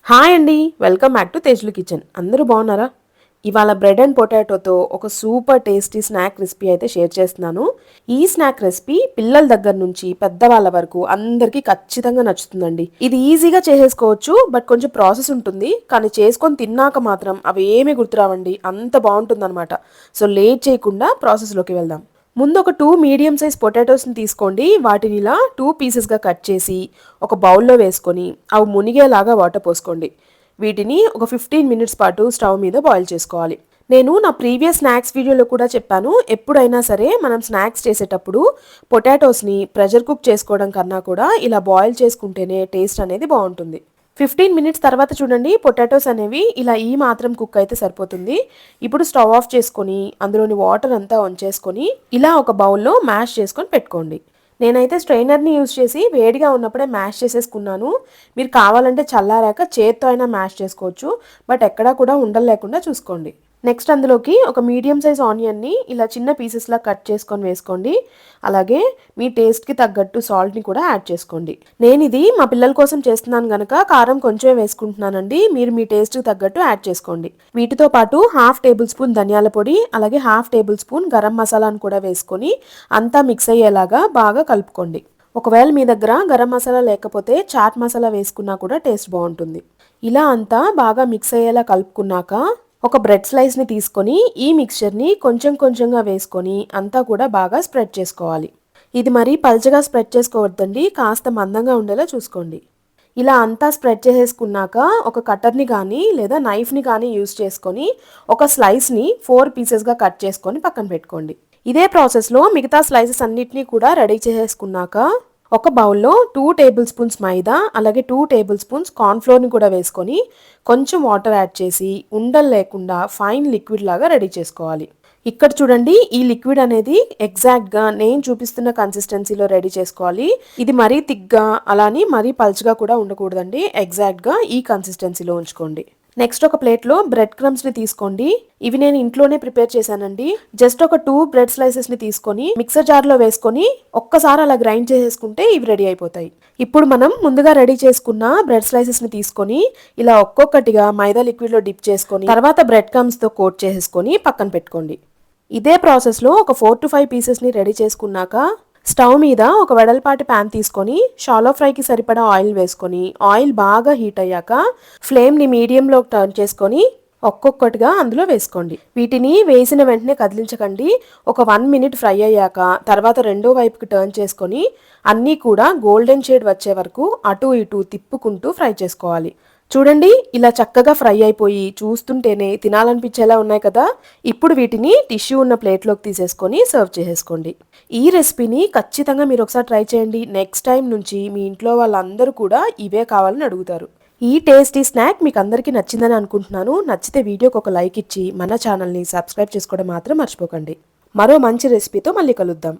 Hi అండి, welcome back to తేజ్లు kitchen. అందరూ బాగున్నారా? ఇవాళ బ్రెడ్ అండ్ పొటాటోతో ఒక సూపర్ టేస్టీ స్నాక్ రెసిపీ అయితే షేర్ చేస్తున్నాను. ఈ స్నాక్ రెసిపీ పిల్లల దగ్గర నుంచి పెద్దవాళ్ళ వరకు అందరికీ ఖచ్చితంగా నచ్చుతుందండి. ఇది ఈజీగా చేసేసుకోవచ్చు, బట్ కొంచెం ప్రాసెస్ ఉంటుంది. కానీ చేసుకొని తిన్నాక మాత్రం అవి ఏమీ గుర్తురావండి, అంత బాగుంటుందన్నమాట. సో లేట్ చేయకుండా ప్రాసెస్లోకి వెళ్దాం. ముందు ఒక 2 మీడియం సైజ్ పొటాటోస్ని తీసుకోండి. వాటిని ఇలా 2 పీసెస్గా కట్ చేసి ఒక బౌల్లో వేసుకొని అవి మునిగేలాగా వాటర్ పోసుకోండి. వీటిని ఒక 15 మినిట్స్ పాటు స్టవ్ మీద బాయిల్ చేసుకోవాలి. నేను నా ప్రీవియస్ స్నాక్స్ వీడియోలో కూడా చెప్పాను, ఎప్పుడైనా సరే మనం స్నాక్స్ చేసేటప్పుడు పొటాటోస్ని ప్రెషర్ కుక్ చేసుకోవడం కన్నా కూడా ఇలా బాయిల్ చేసుకుంటేనే టేస్ట్ అనేది బాగుంటుంది. 15 మినిట్స్ తర్వాత చూడండి, పొటాటోస్ అనేవి ఇలా ఈ మాత్రం కుక్ అయితే సరిపోతుంది. ఇప్పుడు స్టవ్ ఆఫ్ చేసుకొని అందులోని వాటర్ అంతా వంచేసుకొని ఇలా ఒక బౌల్లో మ్యాష్ చేసుకొని పెట్టుకోండి. నేనైతే స్ట్రైనర్ని యూజ్ చేసి వేడిగా ఉన్నప్పుడే మ్యాష్ చేసేసుకున్నాను. మీరు కావాలంటే చల్లారాక చేత్తో అయినా మ్యాష్ చేసుకోవచ్చు, బట్ ఎక్కడా కూడా ఉండలు లేకుండా చూసుకోండి. నెక్స్ట్ అందులోకి ఒక మీడియం సైజ్ ఆనియన్ని ఇలా చిన్న పీసెస్లా కట్ చేసుకొని వేసుకోండి. అలాగే మీ టేస్ట్కి తగ్గట్టు సాల్ట్ని కూడా యాడ్ చేసుకోండి. నేను ఇది మా పిల్లల కోసం చేస్తున్నాను కనుక కారం కొంచెం వేసుకుంటున్నానండి. మీరు మీ టేస్ట్కి తగ్గట్టు యాడ్ చేసుకోండి. వీటితో పాటు 1/2 టేబుల్ స్పూన్ ధనియాల పొడి, అలాగే 1/2 టేబుల్ స్పూన్ గరం మసాలాను కూడా వేసుకొని అంతా మిక్స్ అయ్యేలాగా బాగా కలుపుకోండి. ఒకవేళ మీ దగ్గర గరం మసాలా లేకపోతే చాట్ మసాలా వేసుకున్నా కూడా టేస్ట్ బాగుంటుంది. ఇలా అంతా బాగా మిక్స్ అయ్యేలా కలుపుకున్నాక ఒక బ్రెడ్ స్లైస్ని తీసుకొని ఈ మిక్చర్ని కొంచెం కొంచెంగా వేసుకొని అంతా కూడా బాగా స్ప్రెడ్ చేసుకోవాలి. ఇది మరీ పల్చగా స్ప్రెడ్ చేసుకోవద్దండి, కాస్త మందంగా ఉండేలా చూసుకోండి. ఇలా అంతా స్ప్రెడ్ చేసేసుకున్నాక ఒక కట్టర్ని కానీ లేదా నైఫ్ని కానీ యూస్ చేసుకొని ఒక స్లైస్ని 4 పీసెస్గా కట్ చేసుకొని పక్కన పెట్టుకోండి. ఇదే ప్రాసెస్లో మిగతా స్లైసెస్ అన్నిటినీ కూడా రెడీ చేసేసుకున్నాక ఒక బౌల్లో 2 టేబుల్ స్పూన్స్ మైదా, అలాగే 2 టేబుల్ స్పూన్స్ కార్న్ఫ్లోర్ని కూడా వేసుకొని కొంచెం వాటర్ యాడ్ చేసి ఉండలు లేకుండా ఫైన్ లిక్విడ్ లాగా రెడీ చేసుకోవాలి. ఇక్కడ చూడండి, ఈ లిక్విడ్ అనేది ఎగ్జాక్ట్గా నేను చూపిస్తున్న కన్సిస్టెన్సీలో రెడీ చేసుకోవాలి. ఇది మరీ థిక్గా అలానే మరీ పల్చగా కూడా ఉండకూడదండి, ఎగ్జాక్ట్గా ఈ కన్సిస్టెన్సీలో ఉంచుకోండి. నెక్స్ట్ ఒక ప్లేట్లో బ్రెడ్ క్రమ్స్ని తీసుకోండి. ఇవి నేను ఇంట్లోనే ప్రిపేర్ చేశానండి. జస్ట్ ఒక 2 బ్రెడ్ స్లైసెస్ని తీసుకొని మిక్సర్ జార్లో వేసుకొని ఒక్కసారి అలా గ్రైండ్ చేసేసుకుంటే ఇవి రెడీ అయిపోతాయి. ఇప్పుడు మనం ముందుగా రెడీ చేసుకున్న బ్రెడ్ స్లైసెస్ని తీసుకొని ఇలా ఒక్కొక్కటిగా మైదా లిక్విడ్లో డిప్ చేసుకొని తర్వాత బ్రెడ్ క్రమ్స్తో కోట్ చేసేసుకొని పక్కన పెట్టుకోండి. ఇదే ప్రాసెస్లో ఒక 4 to 5 పీసెస్ని రెడీ చేసుకున్నాక స్టవ్ మీద ఒక వెడల్పాటి ప్యాన్ తీసుకొని షాలో ఫ్రైకి సరిపడా ఆయిల్ వేసుకొని ఆయిల్ బాగా హీట్ అయ్యాక ఫ్లేమ్ని మీడియంలో టర్న్ చేసుకొని ఒక్కొక్కటిగా అందులో వేసుకోండి. వీటిని వేసిన వెంటనే కదిలించకండి. ఒక 1 మినిట్ ఫ్రై అయ్యాక తర్వాత రెండో వైపుకి టర్న్ చేసుకొని అన్నీ కూడా గోల్డెన్ షేడ్ వచ్చే వరకు అటు ఇటు తిప్పుకుంటూ ఫ్రై చేసుకోవాలి. చూడండి, ఇలా చక్కగా ఫ్రై అయిపోయి చూస్తుంటేనే తినాలనిపించేలా ఉన్నాయి కదా. ఇప్పుడు వీటిని టిష్యూ ఉన్న ప్లేట్లోకి తీసేసుకొని సర్వ్ చేసేసుకోండి. ఈ రెసిపీని ఖచ్చితంగా మీరు ఒకసారి ట్రై చేయండి. నెక్స్ట్ టైం నుంచి మీ ఇంట్లో వాళ్ళందరూ కూడా ఇవే కావాలని అడుగుతారు. ఈ టేస్టీ స్నాక్ మీకు అందరికీ నచ్చిందని అనుకుంటున్నాను. నచ్చితే వీడియోకి ఒక లైక్ ఇచ్చి మన ఛానల్ని సబ్స్క్రైబ్ చేసుకోవడం మాత్రం మర్చిపోకండి. మరో మంచి రెసిపీతో మళ్ళీ కలుద్దాం.